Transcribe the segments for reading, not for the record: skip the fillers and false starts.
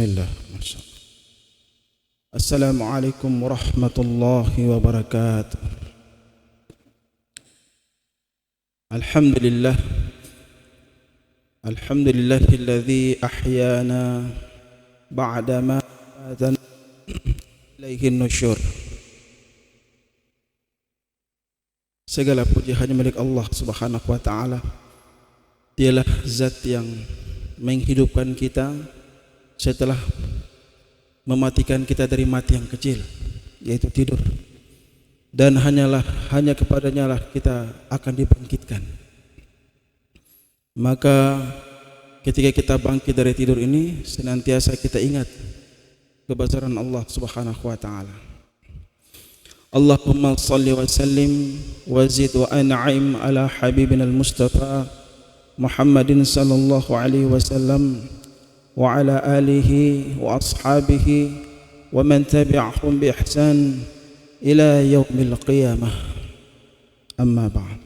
Bismillah. Assalamualaikum warahmatullahi wabarakatuh. Alhamdulillah. Alhamdulillahilladzi ahyana ba'dama amatana ilaihin nusyur. Segala puji hanya milik Allah Subhanahu wa taala. Dialah zat yang menghidupkan kita setelah mematikan kita dari mati yang kecil, yaitu tidur. Dan hanya kepadanya lah kita akan dibangkitkan. Maka ketika kita bangkit dari tidur ini, senantiasa kita ingat kebesaran Allah Subhanahu wa taala. Allahumma shalli wa sallim wa zid wa an'im ala habibina al-Mustafa Muhammadin sallallahu alaihi wasallam wa ala alihi wa ashabihi wa man tabi'ahum bi ihsan ila yaumil qiyamah. Amma ba'd.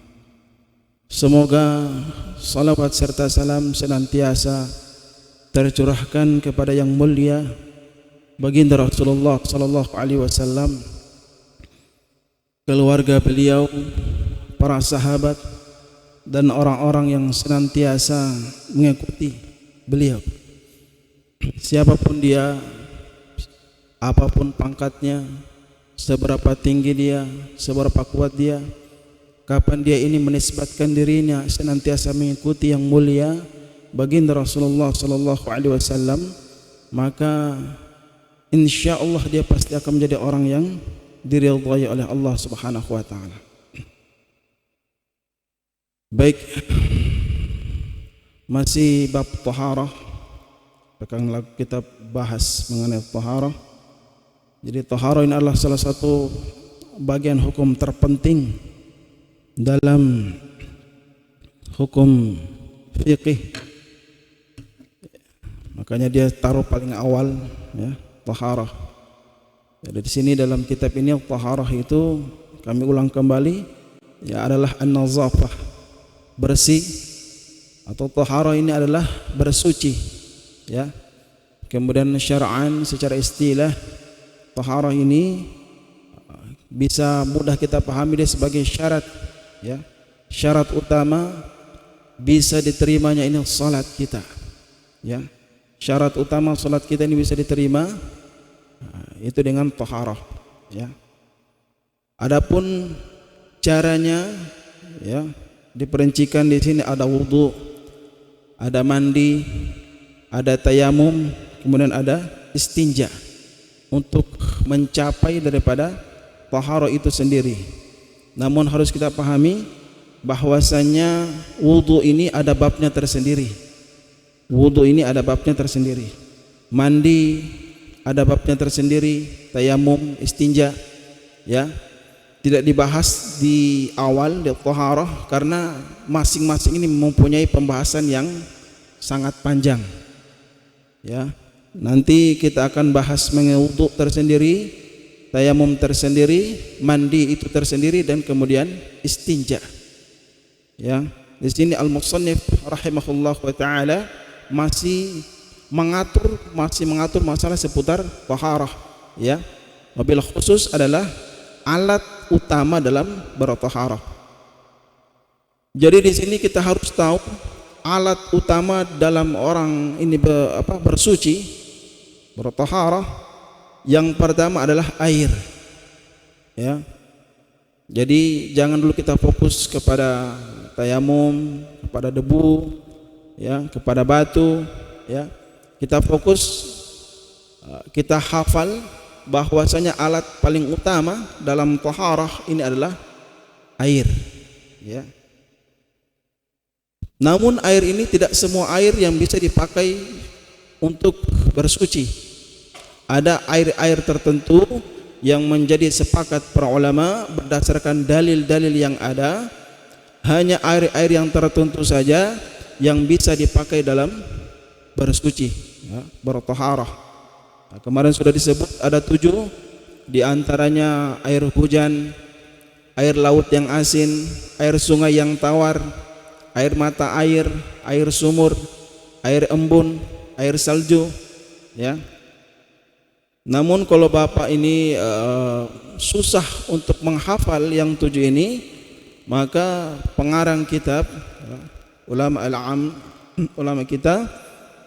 Semoga salawat serta salam senantiasa tercurahkan kepada yang mulia baginda Rasulullah sallallahu alaihi wasallam, keluarga beliau, para sahabat, dan orang-orang yang senantiasa mengikuti beliau. Siapapun dia, apapun pangkatnya, seberapa tinggi dia, seberapa kuat dia, kapan dia ini menisbatkan dirinya senantiasa mengikuti yang mulia baginda Rasulullah sallallahu alaihi wasallam, maka insyaallah dia pasti akan menjadi orang yang diridhai oleh Allah Subhanahu wa taala. Baik, masih bab taharah. Akan kita bahas mengenai taharah. Jadi taharah ini adalah salah satu bagian hukum terpenting dalam hukum fikih. Makanya dia taruh paling awal, ya, taharah. Jadi di sini dalam kitab ini taharah itu kami ulang kembali, ya, adalah an-nazafah, bersih, atau taharah ini adalah bersuci, ya. Kemudian syar'an secara istilah taharah ini bisa mudah kita pahami dia sebagai syarat, ya. Syarat utama bisa diterimanya ini salat kita, ya. Syarat utama salat kita ini bisa diterima itu dengan taharah, ya. Adapun caranya, ya, diperincikan di sini ada wudu, ada mandi, ada tayamum, kemudian ada istinja untuk mencapai daripada taharah itu sendiri. Namun harus kita pahami bahwasanya wudu ini ada babnya tersendiri. Wudu ini ada babnya tersendiri. Mandi ada babnya tersendiri, tayamum, istinja, ya. Tidak dibahas di awal di taharah karena masing-masing ini mempunyai pembahasan yang sangat panjang, ya. Nanti kita akan bahas mengenai wudu tersendiri, tayamum tersendiri, mandi itu tersendiri, dan kemudian istinja, ya. Di sini al-musannif rahimahullah wa taala masih mengatur masalah seputar taharah, ya. Wabil khusus adalah alat utama dalam bertaharah. Jadi di sini kita harus tahu alat utama dalam orang ini bersuci, bertaharah, yang pertama adalah air, ya. Jadi jangan dulu kita fokus kepada tayamum, kepada debu, ya, kepada batu, ya. Kita fokus, kita hafal bahwasanya alat paling utama dalam taharah ini adalah air, ya. Namun air ini tidak semua air yang bisa dipakai untuk bersuci. Ada air-air tertentu yang menjadi sepakat para ulama berdasarkan dalil-dalil yang ada, hanya air-air yang tertentu saja yang bisa dipakai dalam bersuci, ya, bertaharah. Nah, kemarin sudah disebut ada 7, di antaranya air hujan, air laut yang asin, air sungai yang tawar, air mata air, air sumur, air embun, air salju, ya. Namun kalau Bapak ini susah untuk menghafal yang 7 ini, maka pengarang kitab ulama al-am, ulama kita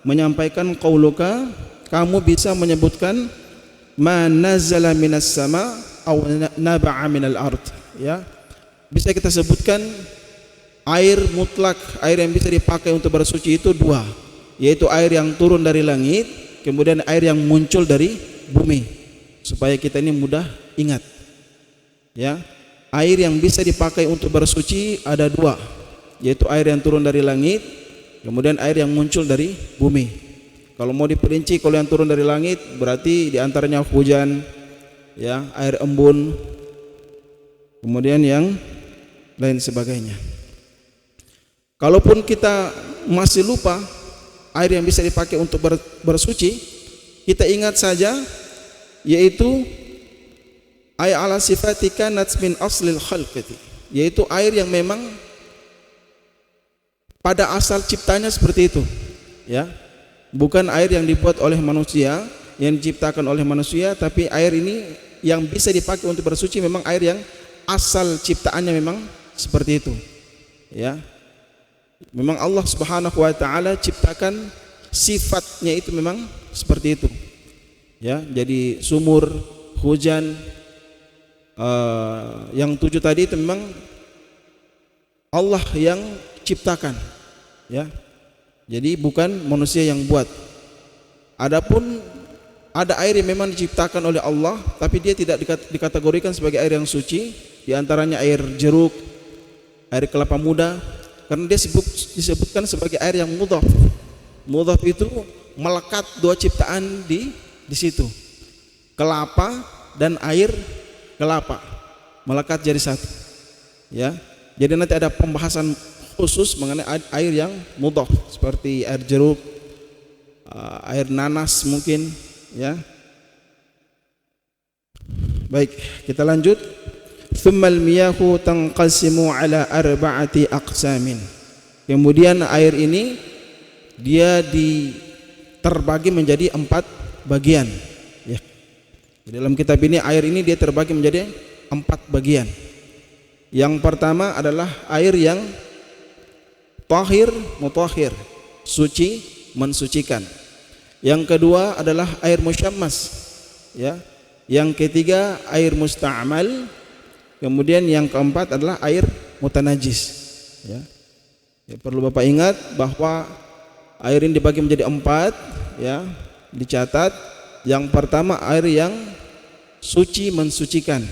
menyampaikan qauluka, kamu bisa menyebutkan ma nazala minas sama aw naba'a minal ard, ya. Bisa kita sebutkan air mutlak, air yang bisa dipakai untuk bersuci itu 2, yaitu air yang turun dari langit, kemudian air yang muncul dari bumi, supaya kita ini mudah ingat, ya. Air yang bisa dipakai untuk bersuci ada 2, yaitu air yang turun dari langit, kemudian air yang muncul dari bumi. Kalau mau diperinci, kalau yang turun dari langit berarti diantaranya hujan, ya, air embun, kemudian yang lain sebagainya. Kalaupun kita masih lupa air yang bisa dipakai untuk bersuci, kita ingat saja, yaitu ay ala sifatika min aslil khalqati, yaitu air yang memang pada asal ciptanya seperti itu, ya. Bukan air yang dibuat oleh manusia, yang diciptakan oleh manusia, tapi air ini yang bisa dipakai untuk bersuci memang air yang asal ciptaannya memang seperti itu, ya. Memang Allah Subhanahu wa taala ciptakan sifatnya itu memang seperti itu, ya. Jadi sumur, hujan, yang 7 tadi itu memang Allah yang ciptakan, ya. Jadi bukan manusia yang buat. Adapun ada air yang memang diciptakan oleh Allah, tapi dia tidak dikategorikan sebagai air yang suci, di antaranya air jeruk, air kelapa muda, karena dia disebutkan sebagai air yang mudhaf. Mudhaf itu melekat 2 ciptaan di situ, kelapa dan air kelapa melekat jadi satu, ya. Jadi nanti ada pembahasan khusus mengenai air yang mudhaf, seperti air jeruk, air nanas mungkin, ya. Baik, kita lanjut. Tsummal miyahu tanqasimu ala arba'ati aqsamin. Kemudian air ini dia terbagi menjadi 4 bagian, ya. Di dalam kitab ini air ini dia terbagi menjadi 4 bagian. Yang pertama adalah air yang tahir mutahhir, suci mensucikan. Yang kedua adalah air musyammas, ya. Yang ketiga air musta'mal. Kemudian yang keempat adalah air mutanajis, ya. Ya, perlu Bapak ingat bahwa air ini dibagi menjadi 4, ya. Dicatat, yang pertama air yang suci mensucikan,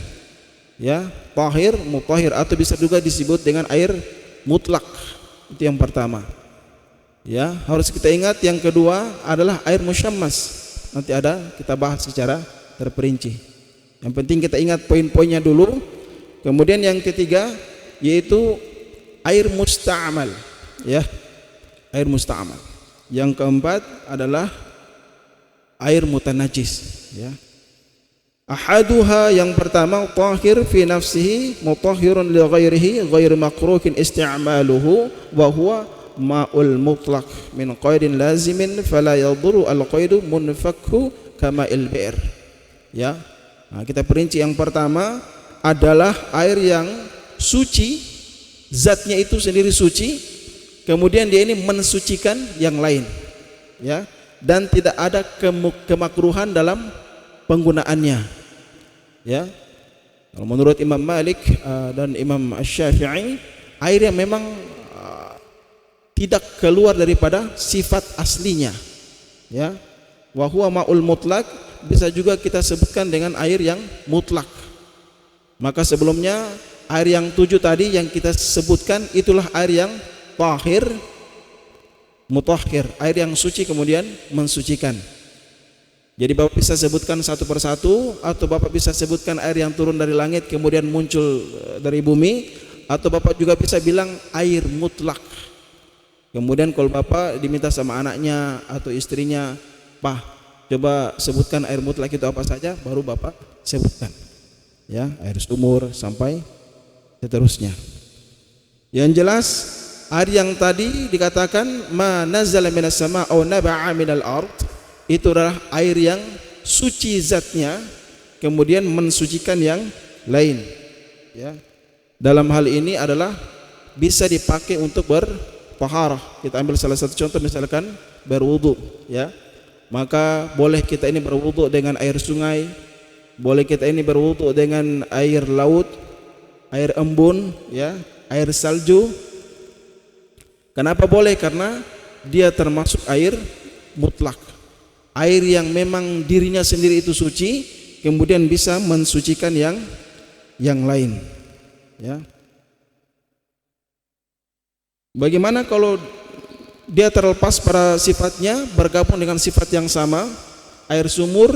ya, tahir mutahhir, atau bisa juga disebut dengan air mutlak. Itu yang pertama, ya. Harus kita ingat. Yang kedua adalah air musyammas, nanti ada kita bahas secara terperinci. Yang penting kita ingat poin-poinnya dulu. Kemudian yang ketiga yaitu air musta'mal, ya, air musta'mal. Yang keempat adalah air mutanajis, ya. Ahaduha, yang pertama, tahir fi nafsihi mutahhirun li ghairihi ghair makruhin isti'maluhu wa huwa ma'ul mutlaq min qaidin lazimin fala yadhuru al-qaidu munfakhu kama il-bi'r, ya. Nah, kita perinci. Yang pertama adalah air yang suci, zatnya itu sendiri suci, kemudian dia ini mensucikan yang lain, ya, dan tidak ada kemakruhan dalam penggunaannya, ya. Kalau menurut Imam Malik dan Imam Asy-Syafi'i, air yang memang tidak keluar daripada sifat aslinya, ya. Wa huwa ma'ul mutlaq, bisa juga kita sebutkan dengan air yang mutlak. Maka sebelumnya air yang 7 tadi yang kita sebutkan itulah air yang tahir mutahhir, air yang suci kemudian mensucikan. Jadi Bapak bisa sebutkan satu persatu, atau Bapak bisa sebutkan air yang turun dari langit kemudian muncul dari bumi, atau Bapak juga bisa bilang air mutlak. Kemudian kalau Bapak diminta sama anaknya atau istrinya, "Pak, coba sebutkan air mutlak itu apa saja," baru Bapak sebutkan, ya, air sumur sampai seterusnya. Yang jelas air yang tadi dikatakan ma nazala minas sama aw naba'a minal ard, itu adalah air yang suci zatnya, kemudian mensucikan yang lain. Ya. Dalam hal ini adalah bisa dipakai untuk bertaharah. Kita ambil salah satu contoh, misalkan berwudu, ya. Maka boleh kita ini berwudu dengan air sungai, boleh kita ini berwudu dengan air laut, air embun, ya, air salju. Kenapa boleh? Karena dia termasuk air mutlak, air yang memang dirinya sendiri itu suci, kemudian bisa mensucikan yang lain. Ya. Bagaimana kalau dia terlepas pada sifatnya, bergabung dengan sifat yang sama, air sumur,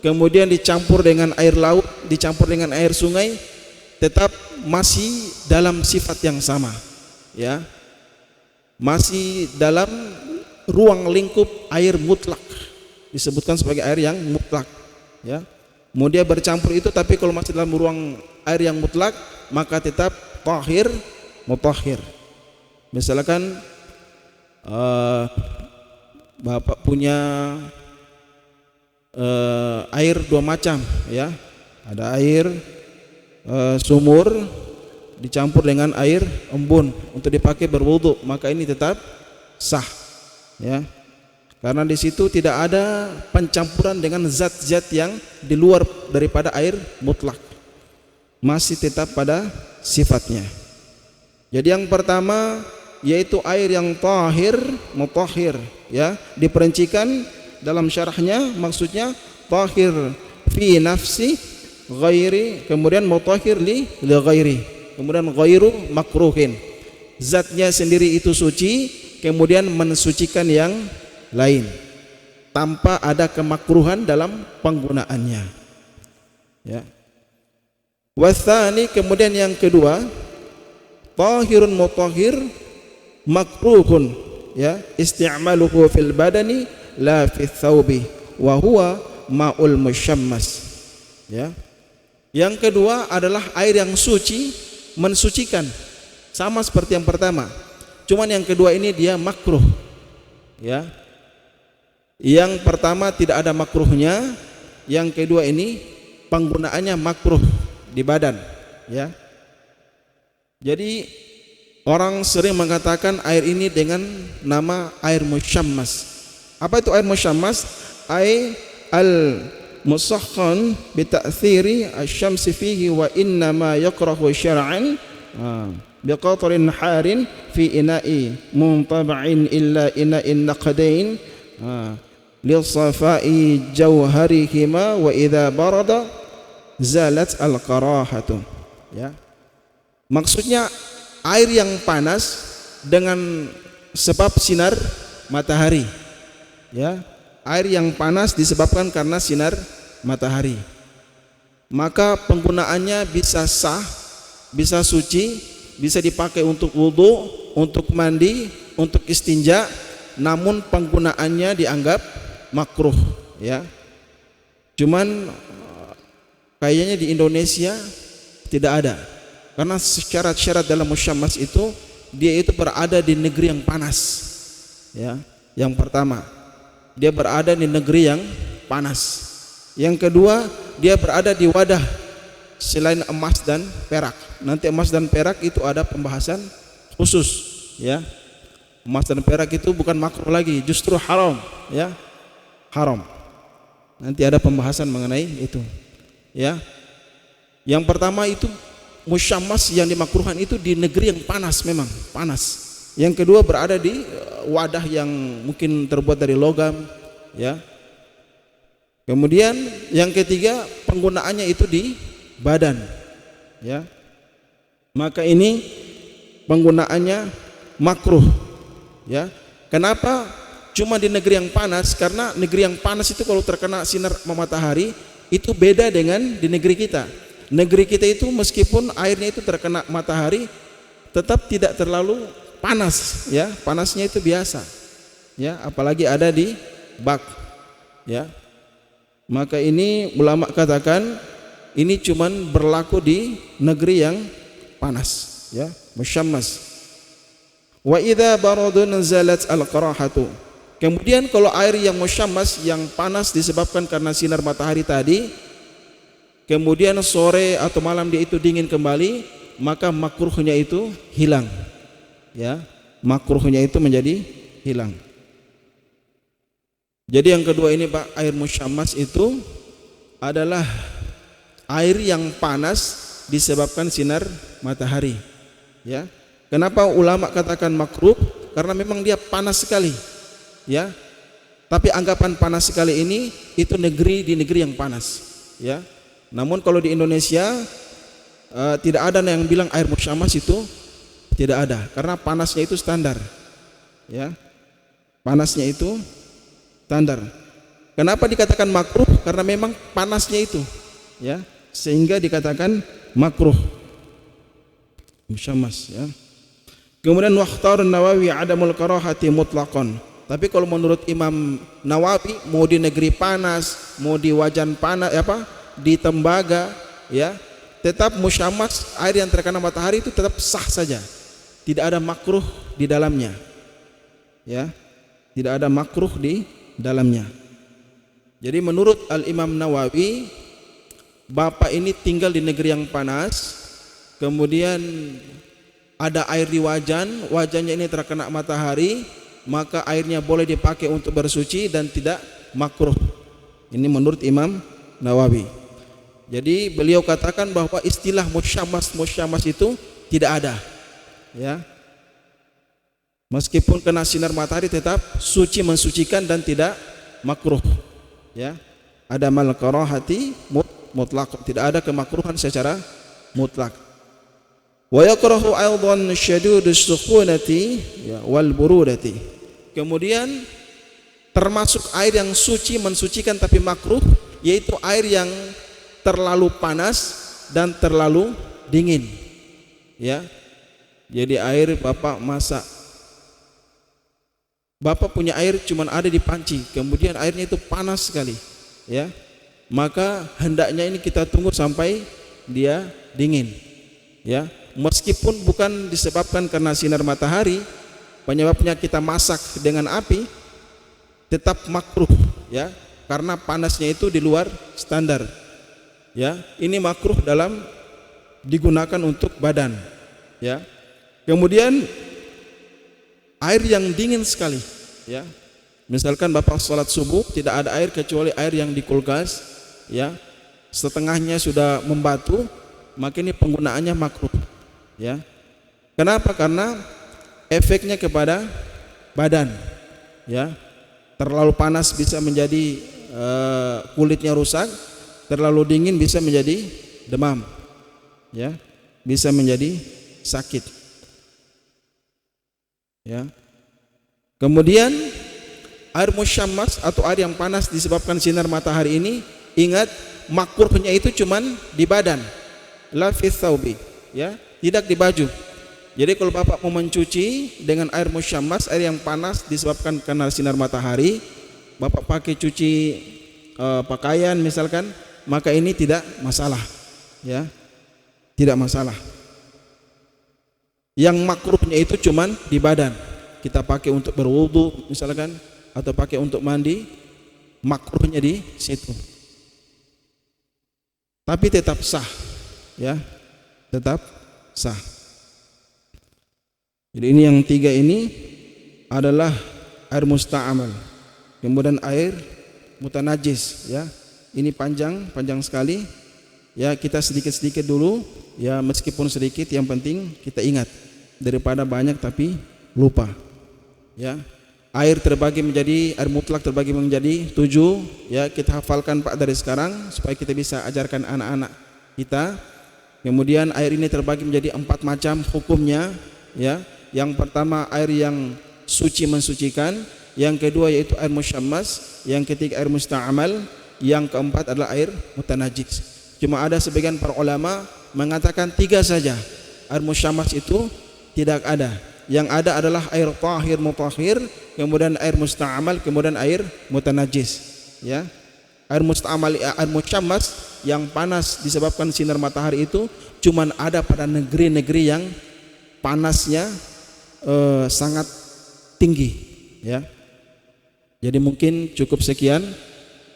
kemudian dicampur dengan air laut, dicampur dengan air sungai, tetap masih dalam sifat yang sama, ya, masih dalam ruang lingkup air mutlak, disebutkan sebagai air yang mutlak, ya. Mau dia bercampur itu, tapi kalau masih dalam ruang air yang mutlak, maka tetap tahir, mutahhir. Misalkan Bapak punya air dua macam, ya, ada air sumur dicampur dengan air embun untuk dipakai berwudu, maka ini tetap sah, ya, karena di situ tidak ada pencampuran dengan zat-zat yang di luar daripada air mutlak, masih tetap pada sifatnya. Jadi yang pertama yaitu air yang tahir, mutahhir, ya, diperincikan dalam syarahnya, maksudnya tahir fi nafsi ghairi, kemudian mutahhir li ghairi, kemudian ghairu makruhin, zatnya sendiri itu suci, kemudian mensucikan yang lain tanpa ada kemakruhan dalam penggunaannya, ya. Watsani, kemudian yang kedua, tahirun mutahhir makruhun, ya, isti'maluhu fil badani la fi thawbi wa huwa ma'ul musyammas, ya. Yang kedua adalah air yang suci, mensucikan, sama seperti yang pertama, cuman yang kedua ini dia makruh, ya. Yang pertama tidak ada makruhnya, yang kedua ini penggunaannya makruh di badan, ya. Jadi orang sering mengatakan air ini dengan nama air musyammas. Apa itu air musyammas? Ai al musakhan bi ta'thiri asy-syamsi fihi wa inna ma yakrahu syar'an bi qatrin harin fi ina'i muntaba'in illa ina'in naqdain li safai jawharihima wa idza barada zalat al-karahatu, ya. Maksudnya air yang panas dengan sebab sinar matahari, ya, air yang panas disebabkan karena sinar matahari, maka penggunaannya bisa sah, bisa suci, bisa dipakai untuk wudu, untuk mandi, untuk istinja, namun penggunaannya dianggap makruh, ya. Cuman kayaknya di Indonesia tidak ada, karena syarat-syarat dalam musyammas itu dia itu berada di negeri yang panas, ya. Yang pertama, dia berada di negeri yang panas. Yang kedua, dia berada di wadah selain emas dan perak. Nanti emas dan perak itu ada pembahasan khusus, ya. Emas dan perak itu bukan makruh lagi, justru haram, ya, haram. Nanti ada pembahasan mengenai itu, ya. Yang pertama itu musyammas yang dimakruhkan itu di negeri yang panas, memang panas. Yang kedua berada di wadah yang mungkin terbuat dari logam, ya. Kemudian yang ketiga penggunaannya itu di badan, ya. Maka ini penggunaannya makruh, ya. Kenapa cuma di negeri yang panas? Karena negeri yang panas itu kalau terkena sinar matahari itu beda dengan di negeri kita. Negeri kita itu meskipun airnya itu terkena matahari tetap tidak terlalu panas, ya, panasnya itu biasa, ya, apalagi ada di bak, ya. Maka ini ulama katakan ini cuman berlaku di negeri yang panas, ya, musyammas. Wa idza baradun zalat al-qarahatu, Kemudian kalau air yang musyammas, yang panas disebabkan karena sinar matahari tadi, kemudian sore atau malam dia itu dingin kembali, maka makruhnya itu hilang. Ya, makruhnya itu menjadi hilang. Jadi yang kedua ini Pak, air musyammas itu adalah air yang panas disebabkan sinar matahari. Ya, kenapa ulama katakan makruh? Karena memang dia panas sekali. Ya, tapi anggapan panas sekali ini itu di negeri yang panas. Ya, namun kalau di Indonesia tidak ada yang bilang air musyammas itu tidak ada, karena panasnya itu standar. Ya, panasnya itu standar. Kenapa dikatakan makruh? Karena memang panasnya itu, ya, sehingga dikatakan makruh musyammas. Ya. Kemudian waqtar Nawawi adamul karahati mutlaqan. Tapi kalau menurut Imam Nawawi, mau di negeri panas, mau di wajan panas, di tembaga, ya, tetap musyammas, air yang terkena matahari itu tetap sah saja. Tidak ada makruh di dalamnya. Ya. Tidak ada makruh di dalamnya. Jadi menurut Al-Imam Nawawi, bapak ini tinggal di negeri yang panas, kemudian ada air di wajan, wajannya ini terkena matahari, maka airnya boleh dipakai untuk bersuci dan tidak makruh. Ini menurut Imam Nawawi. Jadi beliau katakan bahwa istilah musyammas itu tidak ada. Ya. Meskipun kena sinar matahari tetap suci, mensucikan dan tidak makruh. Ya. Ada mal karahati mutlaq, tidak ada kemakruhan secara mutlak. Wa yakrahu aidan syadudus sukhunati wal burudati. Kemudian termasuk air yang suci, mensucikan tapi makruh, yaitu air yang terlalu panas dan terlalu dingin. Ya. Jadi air Bapak masak, Bapak punya air cuman ada di panci, kemudian airnya itu panas sekali, ya. Maka hendaknya ini kita tunggu sampai dia dingin. Ya. Meskipun bukan disebabkan karena sinar matahari, penyebabnya kita masak dengan api, tetap makruh, ya, karena panasnya itu di luar standar. Ya, ini makruh dalam digunakan untuk badan. Ya, kemudian air yang dingin sekali. Ya, misalkan Bapak sholat subuh tidak ada air kecuali air yang di kulkas. Ya, setengahnya sudah membatu, maka ini penggunaannya makruh. Ya, kenapa? Karena efeknya kepada badan. Ya, terlalu panas bisa menjadi kulitnya rusak, terlalu dingin bisa menjadi demam. Ya, bisa menjadi sakit. Ya, kemudian air musyammas atau air yang panas disebabkan sinar matahari ini, ingat makruhnya itu cuman di badan, la fi thawbi, ya, tidak di baju. Jadi kalau Bapak mau mencuci dengan air musyammas, air yang panas disebabkan karena sinar matahari, Bapak pakai cuci pakaian misalkan, maka ini tidak masalah. Ya, tidak masalah. Yang makruhnya itu cuman di badan. Kita pakai untuk berwudu misalkan, atau pakai untuk mandi, makruhnya di situ. Tapi tetap sah. Ya, tetap sah. Jadi ini yang tiga ini adalah air musta'amal. Kemudian air mutanajis, ya. Ini panjang sekali. Ya, kita sedikit-sedikit dulu, ya, meskipun sedikit yang penting kita ingat daripada banyak tapi lupa. Ya. Air terbagi menjadi air mutlak terbagi menjadi 7, ya, kita hafalkan Pak dari sekarang supaya kita bisa ajarkan anak-anak kita. Kemudian air ini terbagi menjadi 4 macam hukumnya, ya. Yang pertama air yang suci, mensucikan, yang kedua yaitu air musyammas, yang ketiga air musta'amal, yang keempat adalah air mutanajis. Cuma ada sebagian para ulama mengatakan 3 saja. Air musyammas itu tidak ada. Yang ada adalah air tahir mutahhir, kemudian air musta'amal, kemudian air mutanajis. Ya. Air musta'amal, air musyammas yang panas disebabkan sinar matahari itu cuman ada pada negeri-negeri yang panasnya sangat tinggi, ya. Jadi mungkin cukup sekian,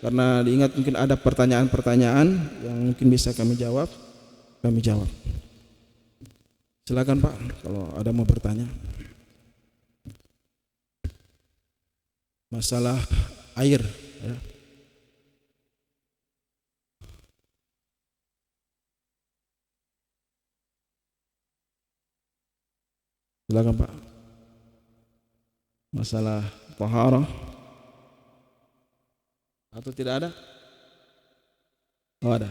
karena diingat mungkin ada pertanyaan-pertanyaan yang mungkin bisa kami jawab. Silakan Pak, kalau ada mau bertanya. Masalah air, ya. Silakan Pak. Masalah taharah atau tidak ada? Oh, ada.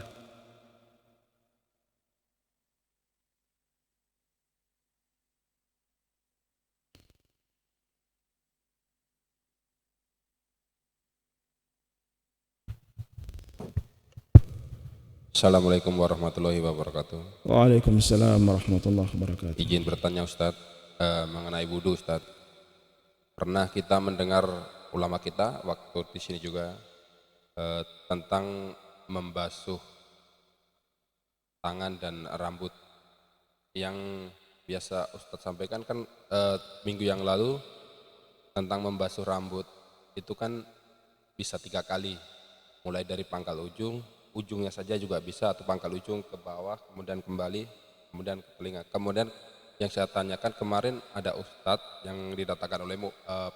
Assalamualaikum warahmatullahi wabarakatuh. Waalaikumsalam warahmatullahi wabarakatuh. Izin bertanya Ustadz, mengenai wudhu Ustadz. Pernah kita mendengar ulama kita waktu di sini juga tentang membasuh tangan dan rambut. Yang biasa Ustadz sampaikan kan minggu yang lalu tentang membasuh rambut itu kan bisa 3 kali, mulai dari pangkal ujungnya saja juga bisa, atau pangkal ujung ke bawah, kemudian kembali, kemudian ke telinga. Kemudian yang saya tanyakan kemarin ada Ustadz yang didatangkan oleh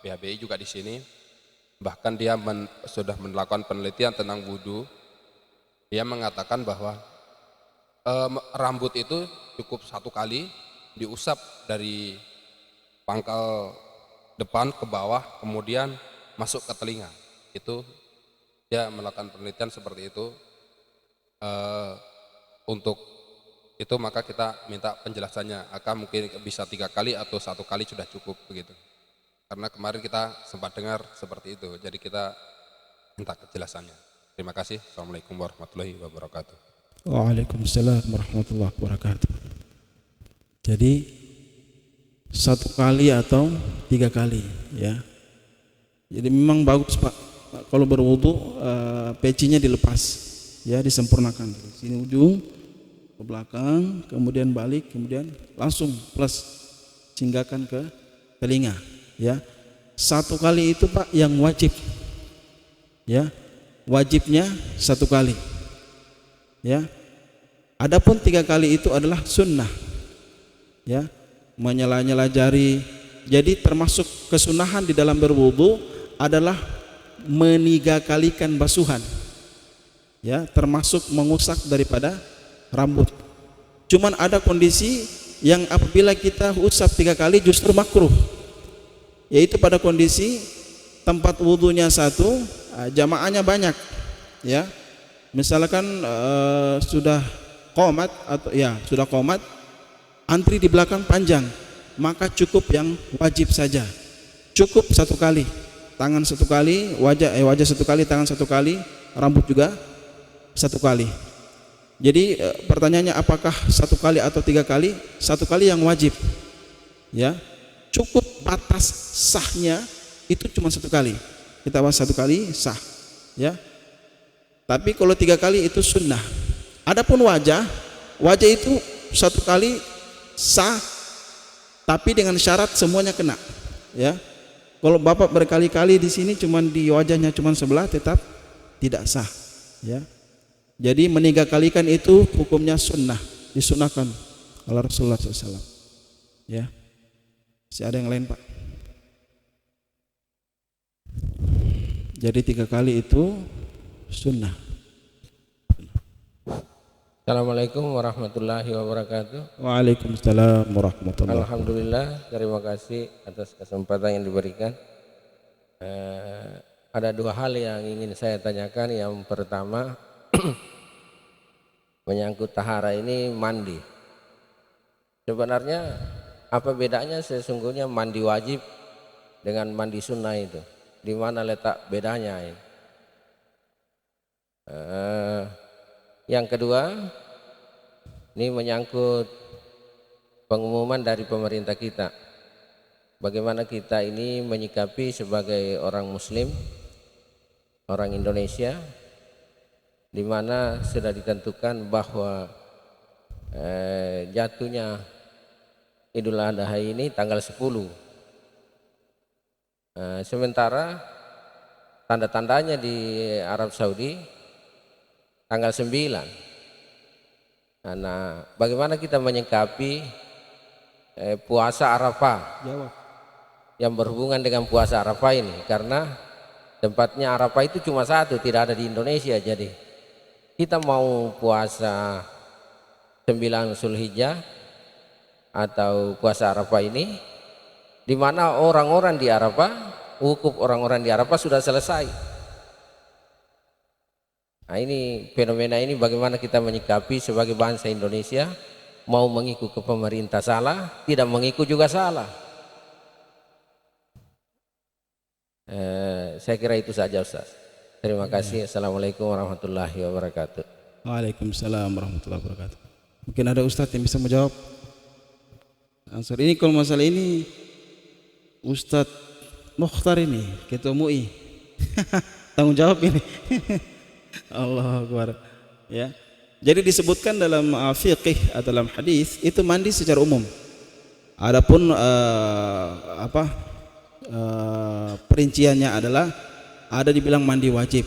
PHBI juga di sini, bahkan dia sudah melakukan penelitian tentang wudhu. Dia mengatakan bahwa rambut itu cukup 1 kali diusap dari pangkal depan ke bawah, kemudian masuk ke telinga. Itu dia melakukan penelitian seperti itu. Untuk itu maka kita minta penjelasannya, mungkin bisa 3 kali atau 1 kali sudah cukup begitu, karena kemarin kita sempat dengar seperti itu, jadi kita minta kejelasannya. Terima kasih. Assalamualaikum warahmatullahi wabarakatuh. Waalaikumsalam warahmatullahi wabarakatuh. Jadi 1 kali atau 3 kali, ya. Jadi memang bagus Pak kalau berwudu, pecinya dilepas, ya, disempurnakan. Sini ujung ke belakang, kemudian balik, kemudian langsung plus singgahkan ke telinga, ya. 1 kali itu Pak yang wajib, ya, wajibnya 1 kali, ya. Adapun 3 kali itu adalah sunnah, ya, menyela-nyela jari. Jadi termasuk kesunahan di dalam berwudu adalah menigakalikan basuhan, ya, termasuk mengusap daripada rambut. Cuman ada kondisi yang apabila kita usap 3 kali justru makruh, yaitu pada kondisi tempat wudunya 1, jamaahnya banyak, ya. Misalkan sudah qomat, atau ya sudah qomat, antri di belakang panjang, maka cukup yang wajib saja, cukup 1 kali, tangan 1 kali, wajah 1 kali, tangan 1 kali, rambut juga 1 kali. Jadi pertanyaannya apakah 1 kali atau 3 kali? 1 kali yang wajib, ya. Cukup batas sahnya itu cuma 1 kali. Kita bahas 1 kali sah, ya. Tapi kalau 3 kali itu sunnah. Adapun wajah itu 1 kali sah, tapi dengan syarat semuanya kena, ya. Kalau Bapak berkali-kali di sini cuman di wajahnya cuman sebelah, tetap tidak sah, ya. Jadi menigakalikan itu hukumnya sunnah, disunahkan oleh Rasulullah SAW, ya. Masih ada yang lain Pak? Jadi 3 kali itu sunnah. Assalamualaikum warahmatullahi wabarakatuh. Waalaikumsalam warahmatullahi wabarakatuh. Alhamdulillah, terima kasih atas kesempatan yang diberikan. Ada 2 hal yang ingin saya tanyakan. Yang pertama menyangkut tahara ini mandi. Sebenarnya apa bedanya sesungguhnya mandi wajib dengan mandi sunnah itu? Di mana letak bedanya ini? Yang kedua, ini menyangkut pengumuman dari pemerintah kita. Bagaimana kita ini menyikapi sebagai orang Muslim, orang Indonesia, di mana sudah ditentukan bahwa jatuhnya Idul Adha ini tanggal 10. Sementara tanda-tandanya di Arab Saudi tanggal 9. Nah, bagaimana kita menyikapi puasa Arafah Jawab. yang berhubungan dengan puasa Arafah ini? Karena tempatnya Arafah itu cuma satu, tidak ada di Indonesia. Jadi kita mau puasa 9 Zulhijjah atau puasa Arafah ini, di mana orang-orang di Arafah, wukuf orang-orang di Arafah sudah selesai. Nah, ini fenomena ini bagaimana kita menyikapi sebagai bangsa Indonesia, mau mengikut ke pemerintah salah, tidak mengikut juga salah. Saya kira itu saja Ustaz. Terima kasih. Assalamualaikum warahmatullahi wabarakatuh. Waalaikumsalam warahmatullahi wabarakatuh. Mungkin ada Ustadz yang bisa menjawab. Answer ini kalau masalah ini Ustadz Mukhtar ini Ketua MUI tanggung jawab ini. Allah Akbar. Ya. Jadi disebutkan dalam fiqih atau dalam hadis itu mandi secara umum. Adapun perinciannya adalah ada dibilang mandi wajib,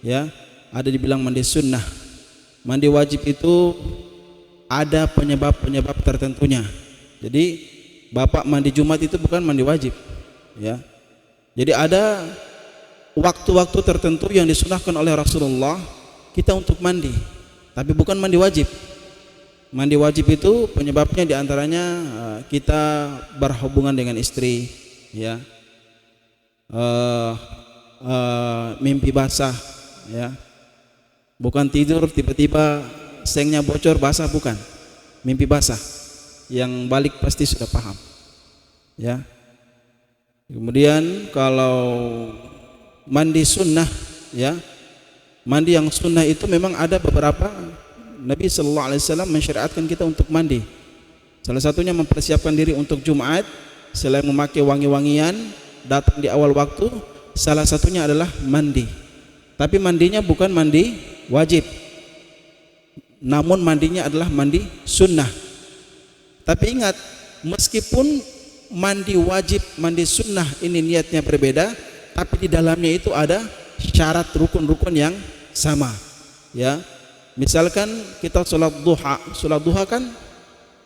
ya, ada dibilang mandi sunnah. Mandi wajib itu ada penyebab-penyebab tertentunya. Jadi Bapak mandi Jumat itu bukan mandi wajib, ya. Jadi ada waktu-waktu tertentu yang disunahkan oleh Rasulullah kita untuk mandi, tapi bukan mandi wajib. Mandi wajib itu penyebabnya diantaranya kita berhubungan dengan istri, ya, mimpi basah, ya, bukan tidur tiba-tiba sengnya bocor basah, bukan, mimpi basah. Yang balik pasti sudah paham, ya. Kemudian kalau mandi sunnah, ya, mandi yang sunnah itu memang ada beberapa. Nabi sallallahu alaihi wasallam mensyariatkan kita untuk mandi. Salah satunya mempersiapkan diri untuk Jumat, selain memakai wangi-wangian, datang di awal waktu, salah satunya adalah mandi. Tapi mandinya bukan mandi wajib, namun mandinya adalah mandi sunnah. Tapi ingat, meskipun mandi wajib, mandi sunnah ini niatnya berbeda, tapi di dalamnya itu ada syarat rukun-rukun yang sama, ya. Misalkan kita sholat duha kan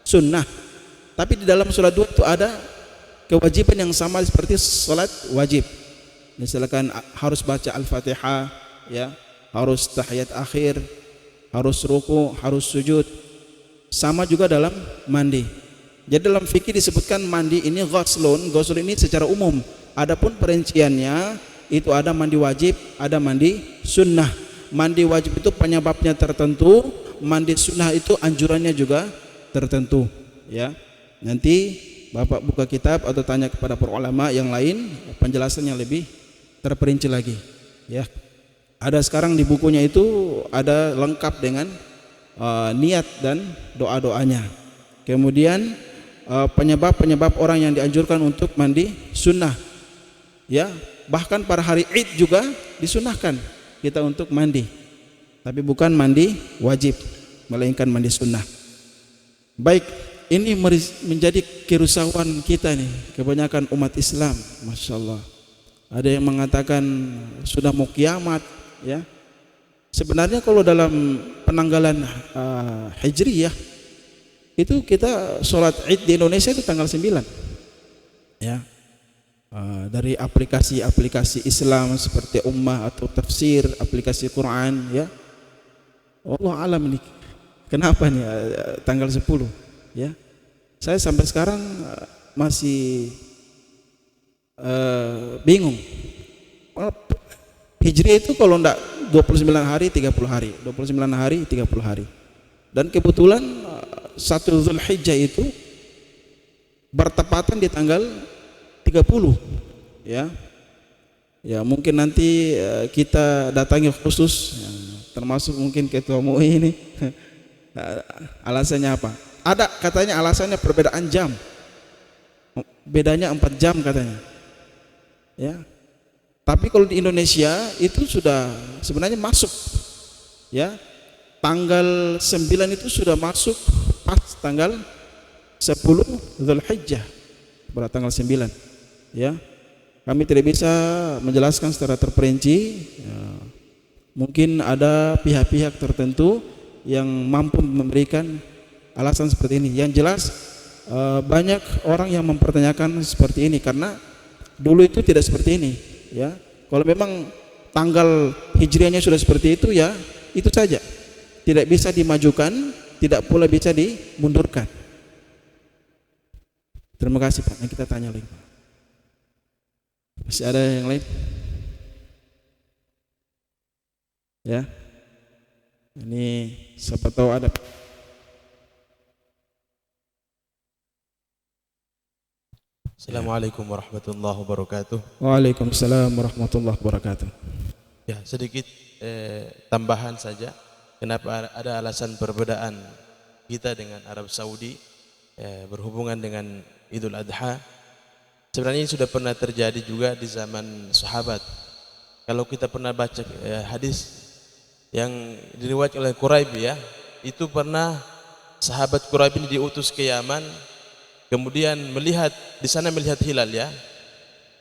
sunnah, tapi di dalam sholat duha itu ada kewajiban yang sama seperti sholat wajib. Misalkan harus baca Al-Fatihah, ya, harus tahiyat akhir, harus ruku, harus sujud. Sama juga dalam mandi. Jadi dalam fikih disebutkan mandi ini ghuslun ini secara umum. Adapun perinciannya itu ada mandi wajib, ada mandi sunnah. Mandi wajib itu penyebabnya tertentu, mandi sunnah itu anjurannya juga tertentu, ya. Nanti Bapak buka kitab atau tanya kepada para ulama yang lain, penjelasannya lebih terperinci lagi, ya. Ada sekarang di bukunya itu ada lengkap dengan niat dan doa-doanya. Kemudian penyebab-penyebab orang yang dianjurkan untuk mandi sunnah, ya, bahkan pada hari Id juga disunahkan kita untuk mandi, tapi bukan mandi wajib, melainkan mandi sunnah. Baik, ini menjadi kerusakan kita nih, kebanyakan umat Islam, masya Allah. Ada yang mengatakan sudah mau kiamat, ya. Sebenarnya kalau dalam penanggalan Hijriyah itu kita sholat Id di Indonesia itu tanggal 9, ya. Dari aplikasi-aplikasi Islam seperti Ummah atau Tafsir, aplikasi Quran, ya. Allah alam ini kenapa nih tanggal 10, ya. Saya sampai sekarang masih bingung. Hijriah itu kalau enggak 29 hari 30 hari, 29 hari 30 hari. Dan kebetulan 1 Zulhijjah itu bertepatan di tanggal 30, ya. Ya mungkin nanti kita datangi khusus, ya, termasuk mungkin Ketua MUI ini. Alasannya apa? Ada katanya alasannya perbedaan jam, bedanya 4 jam katanya, ya. Tapi kalau di Indonesia itu sudah sebenarnya masuk, ya, tanggal 9 itu sudah masuk pas tanggal 10 Zulhijjah pada tanggal 9, ya. kami tidak bisa menjelaskan secara terperinci. Ya, mungkin ada pihak-pihak tertentu yang mampu memberikan alasan seperti ini. Yang jelas banyak orang yang mempertanyakan seperti ini karena dulu itu tidak seperti ini. Ya, kalau memang tanggal hijriahnya sudah seperti itu, ya itu saja. Tidak bisa dimajukan, tidak pula bisa dimundurkan. Terima kasih Pak. Yang kita tanya lagi Pak. Masih ada yang lain? Ya. Ini siapa tahu ada. Assalamualaikum warahmatullahi wabarakatuh. Waalaikumsalam warahmatullahi wabarakatuh. Ya, sedikit tambahan saja. Kenapa ada alasan perbedaan kita dengan Arab Saudi berhubungan dengan Idul Adha? Sebenarnya ini sudah pernah terjadi juga di zaman sahabat. Kalau kita pernah baca hadis yang diriwayatkan oleh Quraib, ya, itu pernah sahabat Quraib ini diutus ke Yaman, kemudian melihat di sana melihat hilal, ya,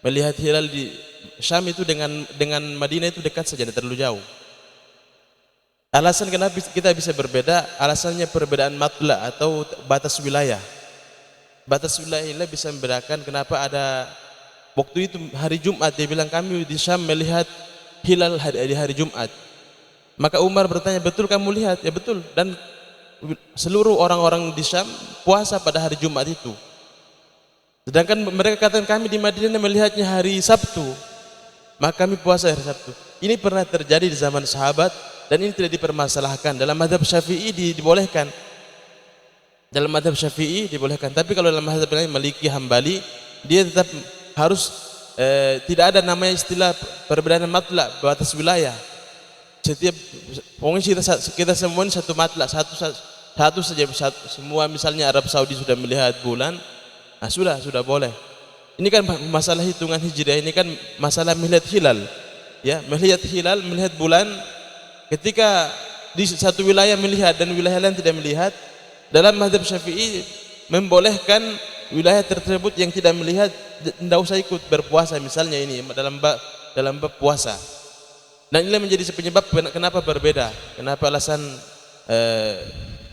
melihat hilal di Syam itu dengan Madinah itu dekat saja, tidak terlalu jauh. Alasan kenapa kita bisa berbeda, alasannya perbedaan matla atau batas wilayah. Batas wilayah bisa membedakan kenapa ada waktu itu hari Jumat, dia bilang kami di Syam melihat hilal di hari Jumat. Maka Umar bertanya, betul kamu lihat? Ya betul. Dan seluruh orang-orang di Syam puasa pada hari Jumat itu. Sedangkan mereka katakan kami di Madinah melihatnya hari Sabtu, maka kami puasa hari Sabtu. Ini pernah terjadi di zaman sahabat dan ini tidak dipermasalahkan. Dalam mazhab Syafi'i dibolehkan. Dalam mazhab Syafi'i dibolehkan. Tapi kalau dalam mazhab lain Maliki, Hambali, dia tetap harus tidak ada namanya istilah perbedaan matla, batas wilayah. Setiap pokoknya kita semua ini satu matla, satu saja, semua. Misalnya Arab Saudi sudah melihat bulan, nah sudah boleh. Ini kan masalah hitungan hijriah, ini kan masalah melihat hilal, ya, melihat hilal, melihat bulan. Ketika di satu wilayah melihat dan wilayah lain tidak melihat, dalam mazhab Syafi'i membolehkan wilayah tersebut yang tidak melihat tidak usah ikut berpuasa, misalnya ini dalam bab puasa. Dan ini menjadi penyebab kenapa berbeda, kenapa alasan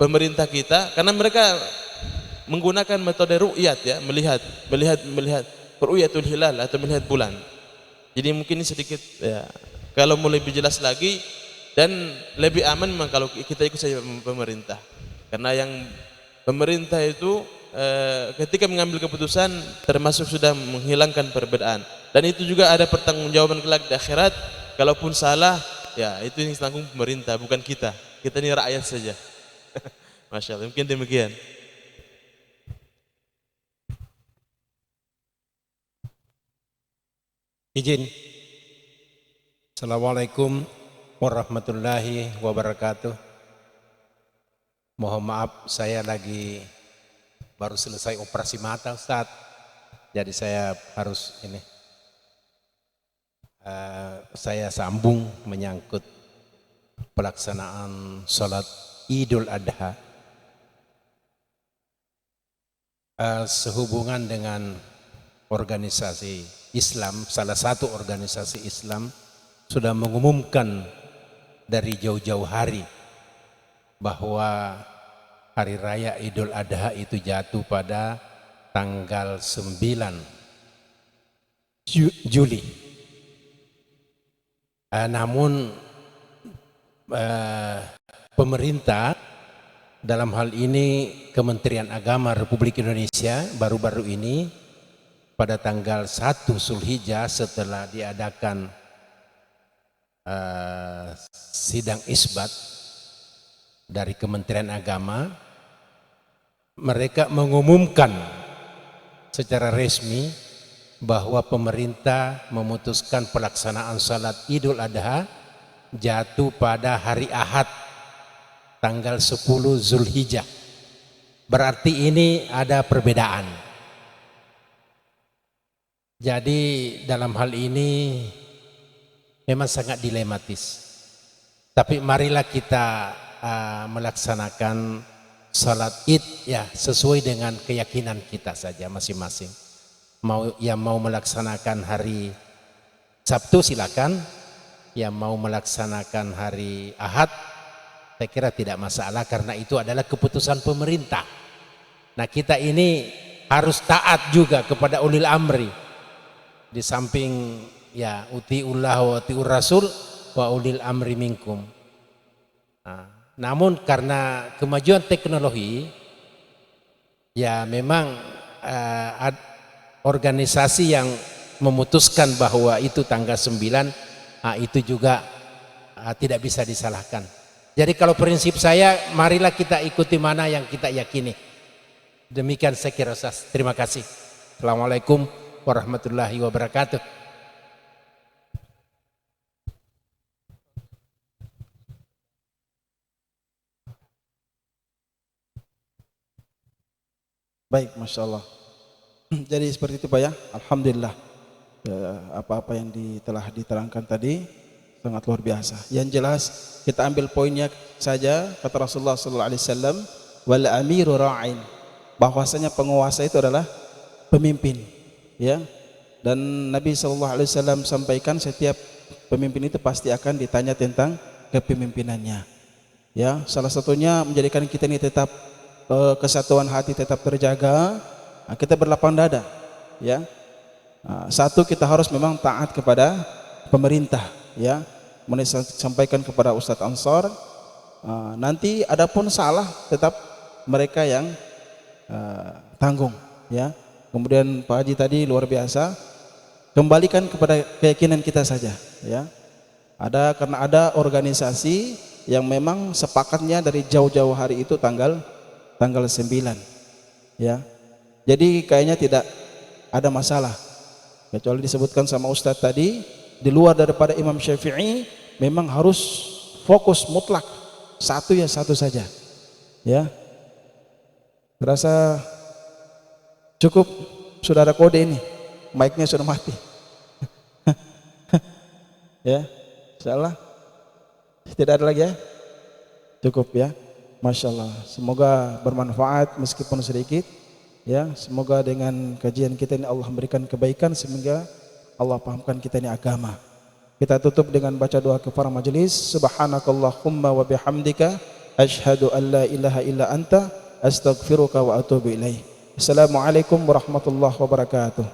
pemerintah kita, karena mereka menggunakan metode ru'yat, ya, melihat ru'yatul hilal atau melihat bulan. Jadi mungkin ini sedikit, ya, kalau mau lebih jelas lagi dan lebih aman memang kalau kita ikut saja pemerintah. Karena yang pemerintah itu ketika mengambil keputusan termasuk sudah menghilangkan perbedaan. Dan itu juga ada pertanggungjawaban kelak di akhirat. Kalaupun salah, ya itu yang tanggung pemerintah, bukan kita. Kita ini rakyat saja. Masya Allah, mungkin demikian. Izin. Assalamualaikum warahmatullahi wabarakatuh. Mohon maaf, saya lagi baru selesai operasi mata, Ustaz. Jadi saya harus ini. Saya sambung menyangkut pelaksanaan sholat Idul Adha. Sehubungan dengan organisasi Islam, salah satu organisasi Islam sudah mengumumkan dari jauh-jauh hari bahwa hari raya Idul Adha itu jatuh pada tanggal 9 Juli. Namun pemerintah, dalam hal ini Kementerian Agama Republik Indonesia, baru-baru ini pada tanggal 1 Zulhijjah setelah diadakan sidang isbat dari Kementerian Agama, mereka mengumumkan secara resmi bahwa pemerintah memutuskan pelaksanaan salat Idul Adha jatuh pada hari Ahad tanggal 10 Zulhijjah. Berarti ini ada perbedaan. Jadi dalam hal ini memang sangat dilematis. Tapi marilah kita melaksanakan salat Id, ya, sesuai dengan keyakinan kita saja masing-masing. Yang mau melaksanakan hari Sabtu silakan, yang mau melaksanakan hari Ahad saya kira tidak masalah karena itu adalah keputusan pemerintah. Nah, kita ini harus taat juga kepada ulil amri. Di samping ya utiullah wa utiur rasul wa ulil amri minkum. Nah, namun karena kemajuan teknologi ya memang organisasi yang memutuskan bahwa itu tanggal 9 itu juga tidak bisa disalahkan. Jadi kalau prinsip saya, marilah kita ikuti mana yang kita yakini. Demikian saya kira, Ustaz. Terima kasih. Assalamualaikum warahmatullahi wabarakatuh. Baik, Masya Allah. Jadi seperti itu Pak ya, Alhamdulillah. Apa-apa yang telah diterangkan tadi sangat luar biasa. Yang jelas kita ambil poinnya saja, kata Rasulullah SAW, wal amiru ra'in, bahwasanya penguasa itu adalah pemimpin, ya. Dan Nabi SAW sampaikan setiap pemimpin itu pasti akan ditanya tentang kepemimpinannya, ya. Salah satunya menjadikan kita ini tetap kesatuan hati tetap terjaga, kita berlapang dada, ya. Satu, kita harus memang taat kepada pemerintah, ya. Sampaikan kepada Ustadz Ansor, nanti adapun salah tetap mereka yang tanggung, ya. Kemudian Pak Haji tadi luar biasa, kembalikan kepada keyakinan kita saja, ya. Karena ada organisasi yang memang sepakatnya dari jauh-jauh hari itu tanggal 9, ya. Jadi kayaknya tidak ada masalah, kecuali disebutkan sama Ustadz tadi, di luar daripada Imam Syafi'i memang harus fokus mutlak satu ya satu saja, ya. Terasa cukup, sudah ada kode ini, mic-nya sudah mati. Ya, insyaallah tidak ada lagi ya, cukup ya. Masya Allah, semoga bermanfaat meskipun sedikit, ya. Semoga dengan kajian kita ini Allah memberikan kebaikan sehingga Allah pahamkan kita ini agama. Kita tutup dengan baca doa kepada majelis. Subhanakallahumma wa bihamdika asyhadu an la ilaha illa anta astaghfiruka wa atubu ilaih. Assalamualaikum warahmatullahi wabarakatuh.